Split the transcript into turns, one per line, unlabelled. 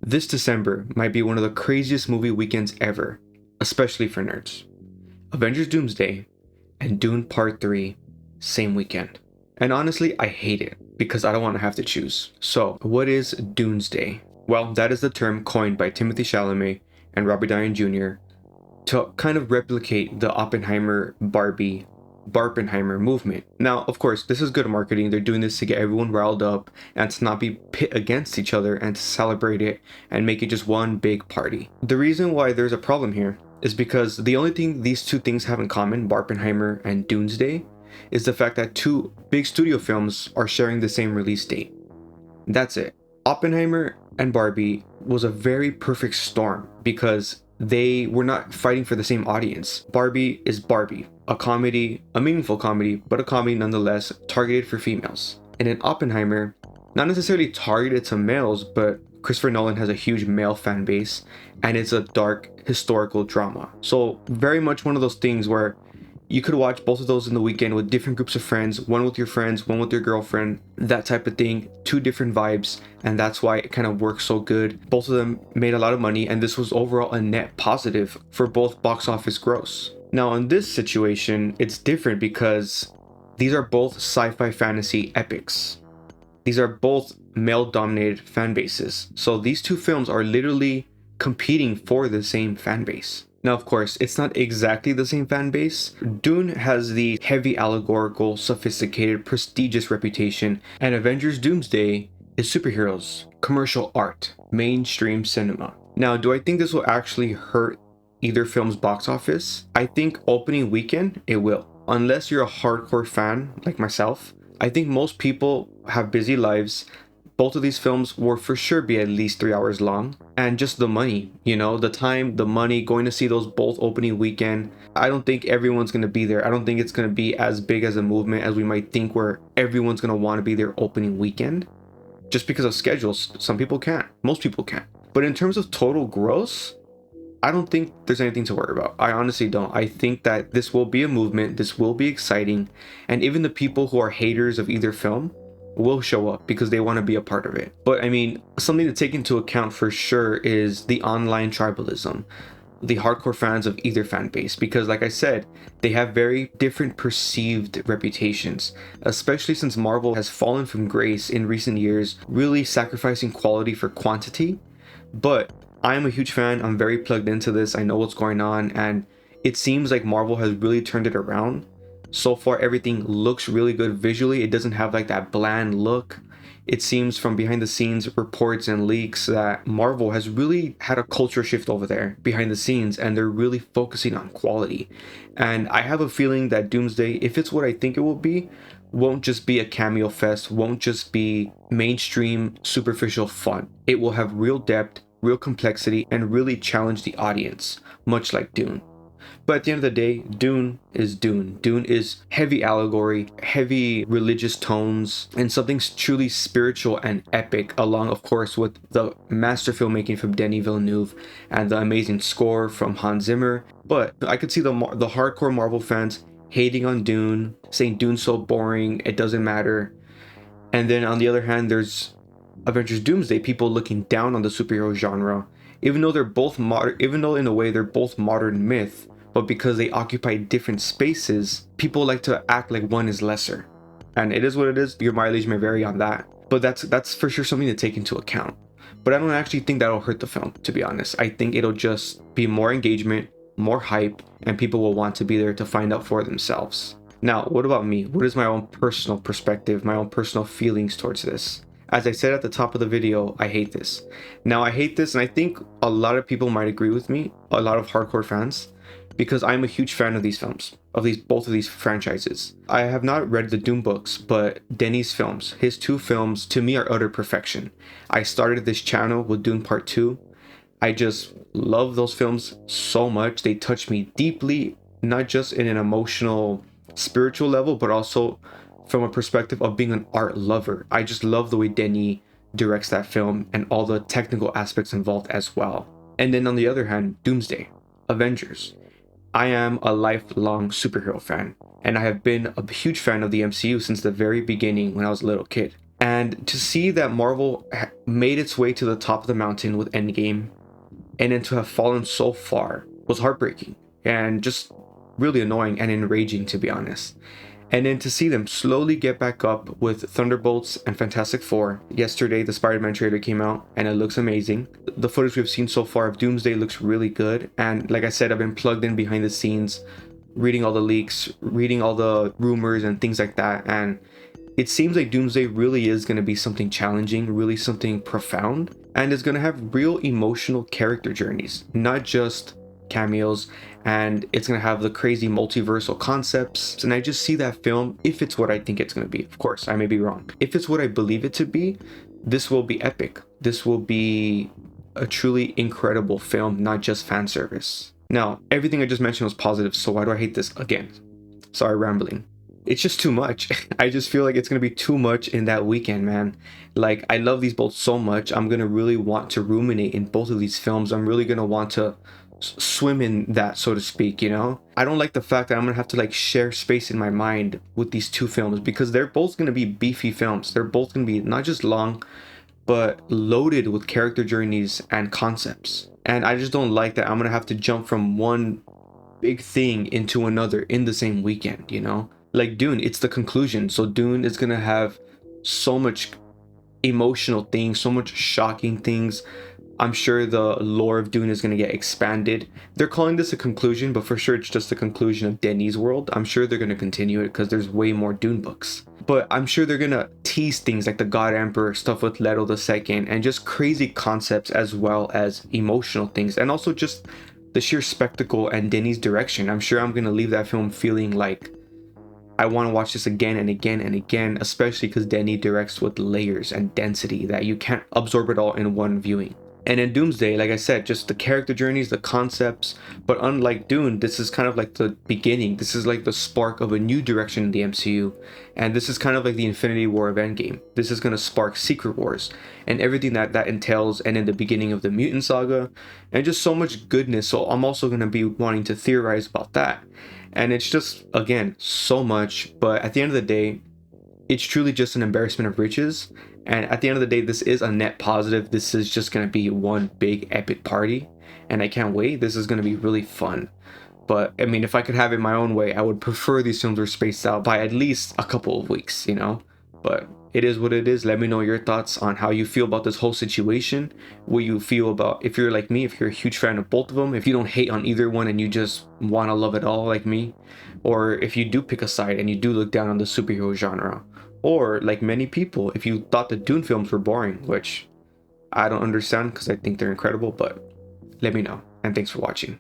This December might be one of the craziest movie weekends ever, especially for nerds. Avengers Doomsday and Dune Part 3, same weekend. And honestly, I hate it because I don't want to have to choose. So, what is Dunesday? Well, that is the term coined by Timothy Chalamet and Robert Downey Jr. to kind of replicate the Oppenheimer-Barbie Barbenheimer movement. Now, of course, this is good marketing. They're doing this to get everyone riled up and to not be pit against each other and to celebrate it and make it just one big party. The reason why there's a problem here is because the only thing these two things have in common, Barbenheimer and Doomsday, is the fact that two big studio films are sharing the same release date. That's it. Oppenheimer and Barbie was a very perfect storm because they were not fighting for the same audience. Barbie is Barbie, a comedy, a meaningful comedy, but a comedy nonetheless, targeted for females. And in Oppenheimer, not necessarily targeted to males, but Christopher Nolan has a huge male fan base, and it's a dark historical drama. So very much one of those things where you could watch both of those in the weekend with different groups of friends, one with your friends, one with your girlfriend, that type of thing, two different vibes, and that's why it kind of works so good. Both of them made a lot of money, and this was overall a net positive for both box office gross. Now in this situation, it's different because these are both sci-fi fantasy epics. These are both male-dominated fan bases. So these two films are literally competing for the same fan base. Now, of course, it's not exactly the same fan base. Dune has the heavy allegorical, sophisticated, prestigious reputation, and Avengers Doomsday is superheroes, commercial art, mainstream cinema. Now, do I think this will actually hurt either film's box office? I think opening weekend, it will. Unless you're a hardcore fan like myself, I think most people have busy lives. Both of these films will for sure be at least 3 hours long. And just the money, the time, the money, going to see those both opening weekend. I don't think everyone's going to be there. I don't think it's going to be as big as a movement as we might think where everyone's going to want to be there opening weekend. Just because of schedules, some people can't. Most people can't. But in terms of total gross, I don't think there's anything to worry about. I honestly don't. I think that this will be a movement. This will be exciting. And even the people who are haters of either film will show up because they want to be a part of it. But I mean, something to take into account for sure is the online tribalism, the hardcore fans of either fan base, because like I said, they have very different perceived reputations, especially since Marvel has fallen from grace in recent years, really sacrificing quality for quantity. But I am a huge fan. I'm very plugged into this. I know what's going on, and it seems like Marvel has really turned it around. So far, everything looks really good visually. It doesn't have like that bland look. It seems from behind the scenes reports and leaks that Marvel has really had a culture shift over there behind the scenes, and they're really focusing on quality. And I have a feeling that Doomsday, if it's what I think it will be, won't just be a cameo fest, won't just be mainstream, superficial fun. It will have real depth, real complexity, and really challenge the audience, much like Dune. But at the end of the day, Dune is Dune. Dune is heavy allegory, heavy religious tones, and something truly spiritual and epic, along, of course, with the master filmmaking from Denis Villeneuve and the amazing score from Hans Zimmer. But I could see the hardcore Marvel fans hating on Dune, saying Dune's so boring, it doesn't matter. And then on the other hand, there's Avengers Doomsday, people looking down on the superhero genre, even though they're both modern, even though in a way they're both modern myth. But because they occupy different spaces, people like to act like one is lesser. And it is what it is. Your mileage may vary on that. But that's for sure something to take into account. But I don't actually think that'll hurt the film, to be honest. I think it'll just be more engagement, more hype, and people will want to be there to find out for themselves. Now, what about me? What is my own personal perspective, my own personal feelings towards this? As I said at the top of the video, I hate this. Now, I hate this, and I think a lot of people might agree with me, a lot of hardcore fans, because I'm a huge fan of these films, both of these franchises. I have not read the Dune books, but Denis' films, his two films, to me are utter perfection. I started this channel with Dune Part 2. I just love those films so much. They touch me deeply, not just in an emotional, spiritual level, but also from a perspective of being an art lover. I just love the way Denis directs that film and all the technical aspects involved as well. And then on the other hand, Doomsday, Avengers. I am a lifelong superhero fan, and I have been a huge fan of the MCU since the very beginning when I was a little kid. And to see that Marvel made its way to the top of the mountain with Endgame, and then to have fallen so far was heartbreaking and just really annoying and enraging, to be honest. And then to see them slowly get back up with Thunderbolts and Fantastic Four. Yesterday, the Spider-Man trailer came out and it looks amazing. The footage we've seen so far of Doomsday looks really good. And like I said, I've been plugged in behind the scenes, reading all the leaks, reading all the rumors and things like that. And it seems like Doomsday really is going to be something challenging, really something profound. And it's going to have real emotional character journeys, not just cameos, and it's going to have the crazy multiversal concepts. And I just see that film, if it's what I think it's going to be, of course I may be wrong, if it's what I believe it to be, this will be epic. This will be a truly incredible film, not just fan service. Now, everything I just mentioned was positive, so why do I hate this again? Sorry, rambling. It's just too much. I just feel like it's going to be too much in that weekend, man. Like, I love these both so much. I'm going to really want to ruminate in both of these films. I'm really going to want to swim in that, so to speak, you know? I don't like the fact that I'm going to have to like share space in my mind with these two films, because they're both going to be beefy films. They're both going to be not just long, but loaded with character journeys and concepts. And I just don't like that I'm going to have to jump from one big thing into another in the same weekend, you know? Like Dune, it's the conclusion. So Dune is going to have so much emotional things, so much shocking things. I'm sure the lore of Dune is going to get expanded. They're calling this a conclusion, but for sure it's just the conclusion of Denis' world. I'm sure they're going to continue it because there's way more Dune books. But I'm sure they're going to tease things like the God Emperor, stuff with Leto II, and just crazy concepts as well as emotional things. And also just the sheer spectacle and Denis' direction. I'm sure I'm going to leave that film feeling like I want to watch this again and again and again, especially because Denis directs with layers and density that you can't absorb it all in one viewing. And in Doomsday, like I said, just the character journeys, the concepts, but unlike Dune, this is kind of like the beginning. This is like the spark of a new direction in the MCU. And this is kind of like the Infinity War of Endgame. This is going to spark Secret Wars and everything that entails, and in the beginning of the Mutant Saga, and just so much goodness. So I'm also going to be wanting to theorize about that. And it's just, again, so much. But at the end of the day, it's truly just an embarrassment of riches. And at the end of the day, this is a net positive. This is just going to be one big epic party. And I can't wait. This is going to be really fun. But I mean, if I could have it my own way, I would prefer these films were spaced out by at least a couple of weeks, you know? But it is what it is. Let me know your thoughts on how you feel about this whole situation. What you feel about, if you're like me, if you're a huge fan of both of them, if you don't hate on either one and you just want to love it all like me, or if you do pick a side and you do look down on the superhero genre, or like many people, if you thought the Dune films were boring, which I don't understand because I think they're incredible, but let me know. And thanks for watching.